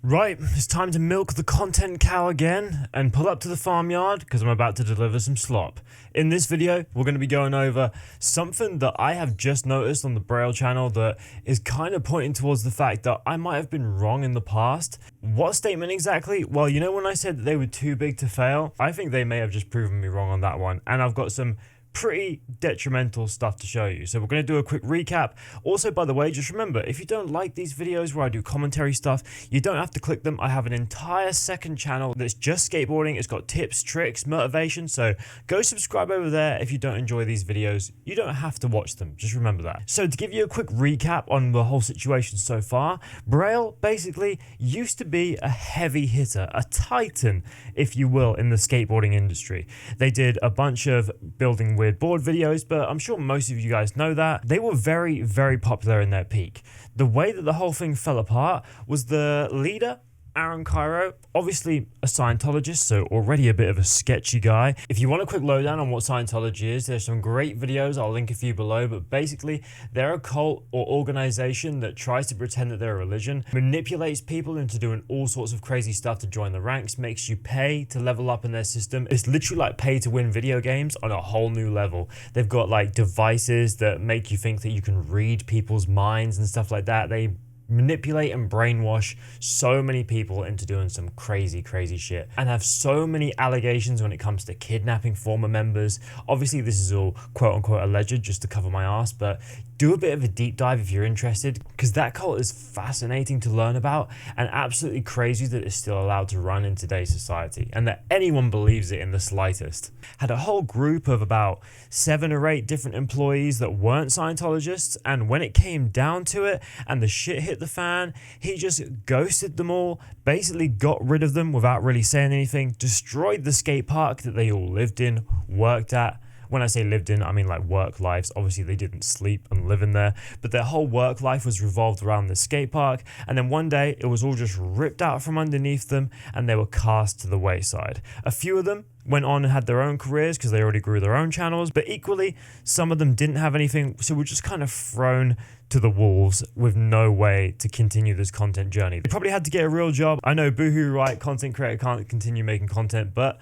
Right, it's time to milk the content cow again and pull up to the farmyard because I'm about to deliver some slop. In this video, we're going to be going over something that I have just noticed on the Braille channel that is kind of pointing towards the fact that I might have been wrong in the past. What statement exactly? Well, you know when I said that they were too big to fail? I think they may have just proven me wrong on that one, and I've got some pretty detrimental stuff to show you. So we're going to do a quick recap. Also, by the way, just remember, if you don't like these videos where I do commentary stuff, you don't have to click them. I have an entire second channel that's just skateboarding. It's got tips, tricks, motivation. So go subscribe over there. If you don't enjoy these videos, you don't have to watch them. Just remember that. So to give you a quick recap on the whole situation so far, Braille basically used to be a heavy hitter, a titan, if you will, in the skateboarding industry. They did a bunch of building weird board videos, but I'm sure most of you guys know that. They were very, very popular in their peak. The way that the whole thing fell apart was the leader, Aaron Cairo, obviously a Scientologist, so already a bit of a sketchy guy. If you want a quick lowdown on what Scientology is, there's some great videos, I'll link a few below, but basically they're a cult or organization that tries to pretend that they're a religion, manipulates people into doing all sorts of crazy stuff to join the ranks, makes you pay to level up in their system. It's literally like pay to win video games on a whole new level. They've got like devices that make you think that you can read people's minds and stuff like that. They manipulate and brainwash so many people into doing some crazy shit and have so many allegations when it comes to kidnapping former members. Obviously this is all quote unquote alleged just to cover my ass, but do a bit of a deep dive if you're interested, because that cult is fascinating to learn about and absolutely crazy that it's still allowed to run in today's society and that anyone believes it in the slightest. Had a whole group of about 7 or 8 different employees that weren't Scientologists, and when it came down to it and the shit hit the fan, he just ghosted them all, basically got rid of them without really saying anything, destroyed the skate park that they all lived in, worked at. When I say lived in, I mean like work lives. Obviously they didn't sleep and live in there, but their whole work life was revolved around the skate park. And then one day it was all just ripped out from underneath them and they were cast to the wayside. A few of them went on and had their own careers because they already grew their own channels, but equally some of them didn't have anything, so were just kind of thrown to the wolves with no way to continue this content journey. They probably had to get a real job. I know, boohoo, right? Content creator can't continue making content, but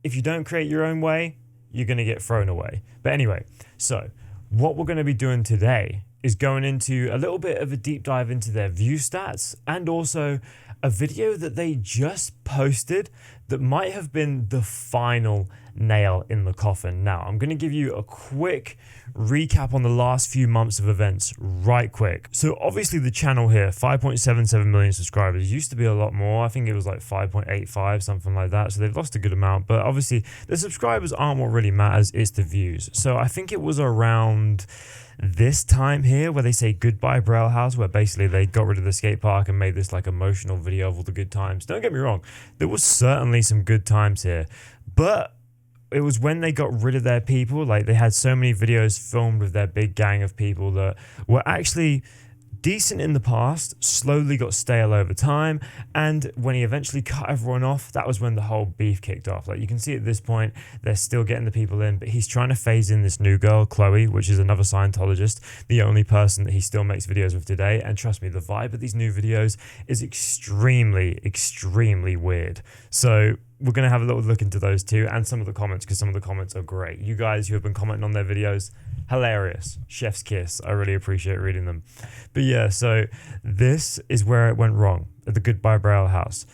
if you don't create your own way, you're going to get thrown away. But anyway, so what we're going to be doing today is going into a little bit of a deep dive into their view stats and also a video that they just posted that might have been the final nail in the coffin. Now, I'm going to give you a quick recap on the last few months of events right quick. So obviously the channel here, 5.77 million subscribers, used to be a lot more. I think it was like 5.85, something like that. So they've lost a good amount, but obviously the subscribers aren't what really matters, it's the views. So I think it was around this time here where they say goodbye Braille House, where basically they got rid of the skate park and made this like emotional video of all the good times. Don't get me wrong, there was certainly some good times here, but it was when they got rid of their people. Like they had so many videos filmed with their big gang of people that were actually decent in the past, slowly got stale over time, and when he eventually cut everyone off, that was when the whole beef kicked off. Like you can see at this point, they're still getting the people in, but he's trying to phase in this new girl, Chloe, which is another Scientologist, the only person that he still makes videos with today. And trust me, the vibe of these new videos is extremely weird. So we're going to have a little look into those two and some of the comments, because some of the comments are great. You guys who have been commenting on their videos, hilarious. Chef's kiss. I really appreciate reading them. But yeah, so this is where it went wrong at the Goodbye Braille House.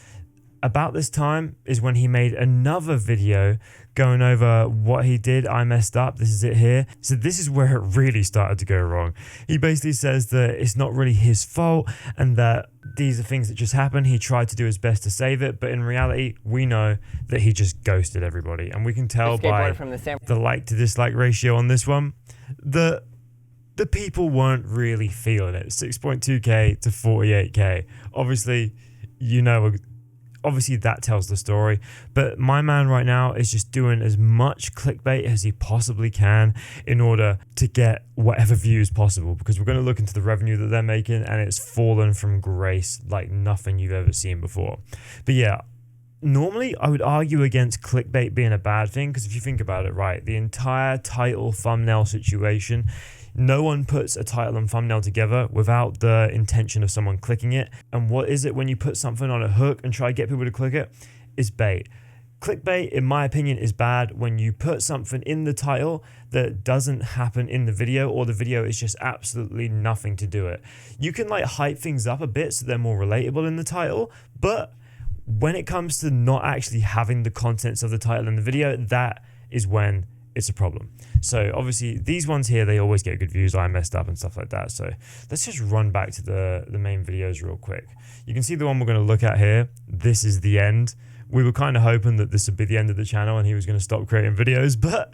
About this time is when he made another video going over what he did. I messed up. This is it here. So this is where it really started to go wrong. He basically says that it's not really his fault and that these are things that just happen. He tried to do his best to save it, but in reality, we know that he just ghosted everybody. And we can tell by the like to dislike ratio on this one that the people weren't really feeling it. 6.2k to 48k. Obviously, you know, obviously that tells the story, but my man right now is just doing as much clickbait as he possibly can in order to get whatever views possible, because we're going to look into the revenue that they're making and it's fallen from grace like nothing you've ever seen before. But yeah, normally I would argue against clickbait being a bad thing, because if you think about it, right, the entire title thumbnail situation No one puts a title and thumbnail together without the intention of someone clicking it. And what is it when you put something on a hook and try to get people to click it? It's bait. Clickbait, in my opinion, is bad when you put something in the title that doesn't happen in the video, or the video is just absolutely nothing to do it. You can like hype things up a bit so they're more relatable in the title, but when it comes to not actually having the contents of the title in the video, that is when it's a problem. So obviously these ones here, they always get good views. I messed up and stuff like that. So let's just run back to the main videos real quick. You can see the one we're going to look at here. This is the end. We were kind of hoping that this would be the end of the channel and he was going to stop creating videos, but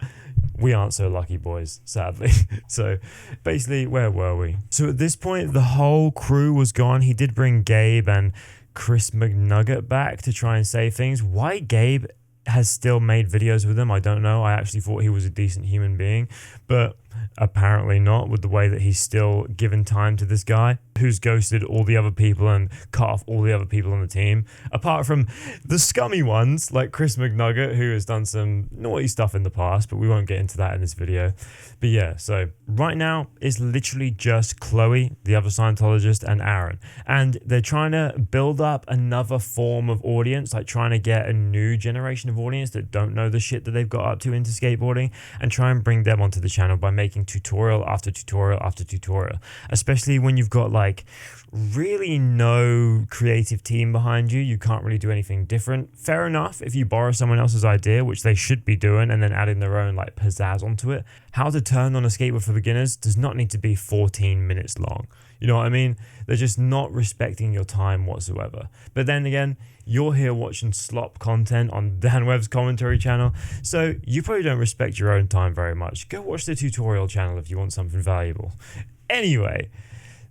we aren't so lucky, boys, sadly. So basically, where were we? So at this point, the whole crew was gone. He did bring Gabe and Chris McNugget back to try and save things. Why Gabe has still made videos with him, I don't know. I actually thought he was a decent human being, but apparently not, with the way that he's still given time to this guy who's ghosted all the other people and cut off all the other people on the team, apart from the scummy ones like Chris McNugget, who has done some naughty stuff in the past, but we won't get into that in this video. But yeah, so right now it's literally just Chloe, the other Scientologist, and Aaron, and they're trying to build up another form of audience, like trying to get a new generation of audience that don't know the shit that they've got up to into skateboarding, and try and bring them onto the channel by making tutorial after tutorial after tutorial, especially when you've got like really no creative team behind you. You can't really do anything different. Fair enough if you borrow someone else's idea, which they should be doing, and then adding their own like pizzazz onto it. How to turn on a skateboard for beginners does not need to be 14 minutes long. You know what I mean? They're just not respecting your time whatsoever. But then again, you're here watching slop content on Dan Web's commentary channel, so you probably don't respect your own time very much. Go watch the tutorial channel if you want something valuable. Anyway,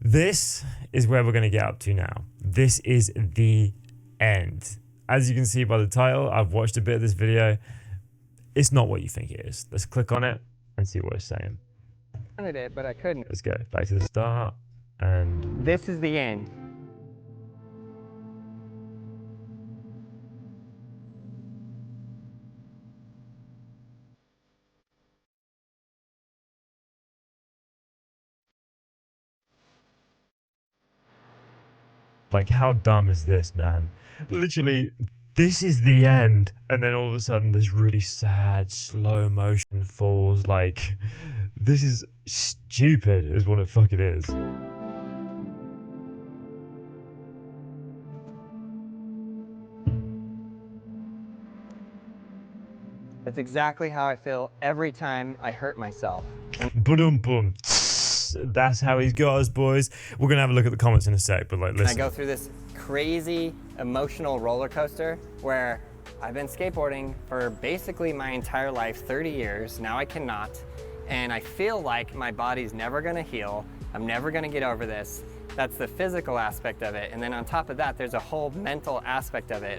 this is where we're going to get up to now. This is the end. As you can see by the title, I've watched a bit of this video. It's not what you think it is. Let's click on it and see what it's saying. I wanted it, but I couldn't. Let's go back to the start. And this is the end. like, how dumb is this, man? Literally, this is the end. And then all of a sudden, this really sad, slow motion falls. Like, this is stupid, is what it fucking is. That's exactly how I feel every time I hurt myself. Boom, boom. That's how he goes, boys. We're gonna have a look at the comments in a sec, but like, listen. I go through this crazy emotional roller coaster where I've been skateboarding for basically my entire life, 30 years. Now I cannot, and I feel like my body's never gonna heal. I'm never gonna get over this. That's the physical aspect of it. And then on top of that, there's a whole mental aspect of it.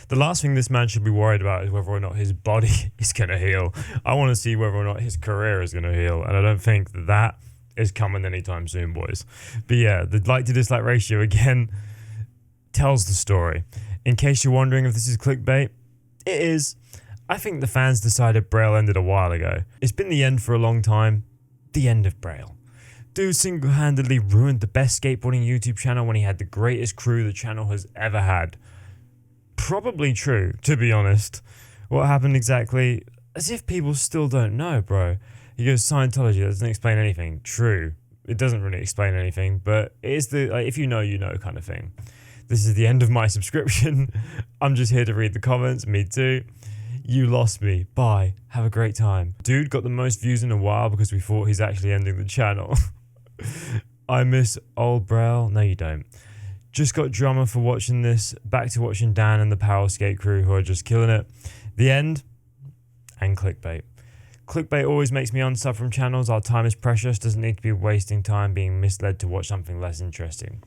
The last thing this man should be worried about is whether or not his body is going to heal. I want to see whether or not his career is going to heal. And I don't think that is coming anytime soon, boys. But yeah, the like to dislike ratio, again, tells the story. In case you're wondering if this is clickbait, it is. I think the fans decided Braille ended a while ago. It's been the end for a long time. The end of Braille. Dude single-handedly ruined the best skateboarding YouTube channel when he had the greatest crew the channel has ever had. Probably true, to be honest. What happened exactly? As if people still don't know, bro. He goes, Scientology, that doesn't explain anything. True. It doesn't really explain anything, but it is the, like, if you know, you know kind of thing. This is the end of my subscription. I'm just here to read the comments. Me too. You lost me. Bye. Have a great time. Dude got the most views in a while because we thought he's actually ending the channel. I miss old Braille. No, you don't. Just got drama for watching this. Back to watching Dan and the Power Skate crew who are just killing it. The end. And clickbait. Clickbait always makes me unsub from channels. Our time is precious. Doesn't need to be wasting time being misled to watch something less interesting.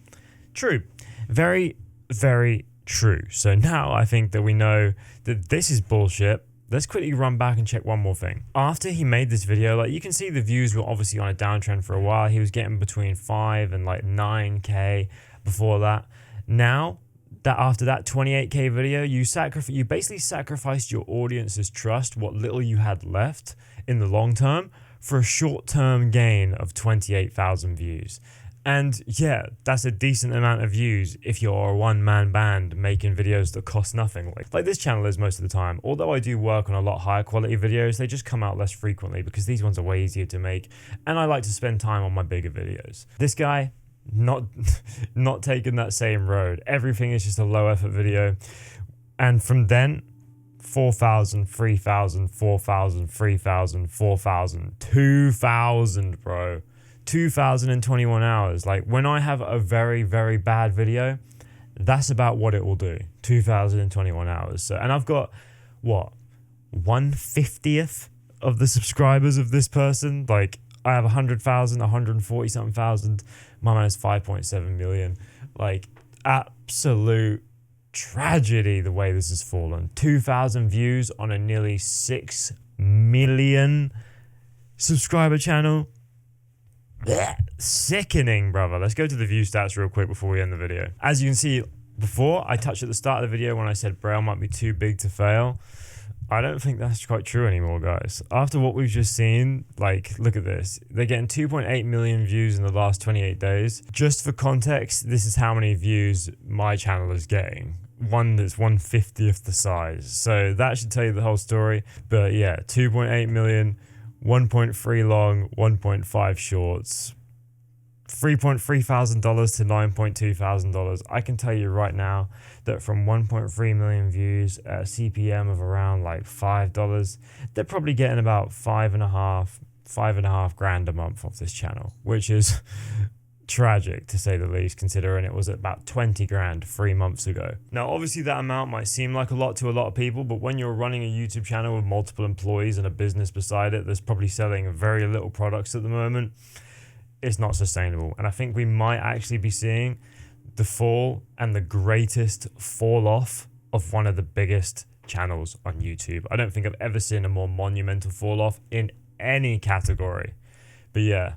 True. Very, very true. So now I think that we know that this is bullshit. Let's quickly run back and check one more thing. After he made this video, like, you can see the views were obviously on a downtrend for a while. He was getting between 5 and like 9K before that. Now that after that 28K video, you basically sacrificed your audience's trust, what little you had left in the long term, for a short-term gain of 28,000 views. And yeah, that's a decent amount of views if you're a one-man band making videos that cost nothing. Like this channel is most of the time. Although I do work on a lot higher quality videos, they just come out less frequently because these ones are way easier to make, and I like to spend time on my bigger videos. This guy, not taking that same road. Everything is just a low effort video. And from then, 4,000, 3,000, 4,000, 3,000, 4,000, 2,000, bro. 2,021 hours. Like when I have a very, very bad video, that's about what it will do. 2,021 hours. So, and I've got what, 1/50th of the subscribers of this person. Like I have 100,000, 140 something thousand. My man has 5.7 million. Like absolute tragedy the way this has fallen. 2,000 views on a nearly 6 million subscriber channel. Blech. Sickening, brother. Let's go to the view stats real quick before we end the video. As you can see before, I touched at the start of the video when I said Braille might be too big to fail. I don't think that's quite true anymore, guys. After what we've just seen, like, look at this. They're getting 2.8 million views in the last 28 days. Just for context, this is how many views my channel is getting. One that's 1/50th the size. So that should tell you the whole story. But yeah, 2.8 million, 1.3 long, 1.5 shorts, $3.3 thousand to $9.2 thousand. I can tell you right now that from 1.3 million views at a CPM of around like $5, they're probably getting about five and a half grand a month off this channel, which is tragic to say the least, considering it was at about 20 grand 3 months ago. Now, obviously that amount might seem like a lot to a lot of people, but when you're running a YouTube channel with multiple employees and a business beside it that's probably selling very little products at the moment, it's not sustainable. And I think we might actually be seeing the fall and the greatest fall off of one of the biggest channels on YouTube. I don't think I've ever seen a more monumental fall off in any category. But yeah,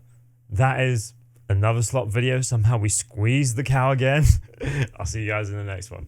that is another slop video. Somehow we squeezed the cow again. I'll see you guys in the next one.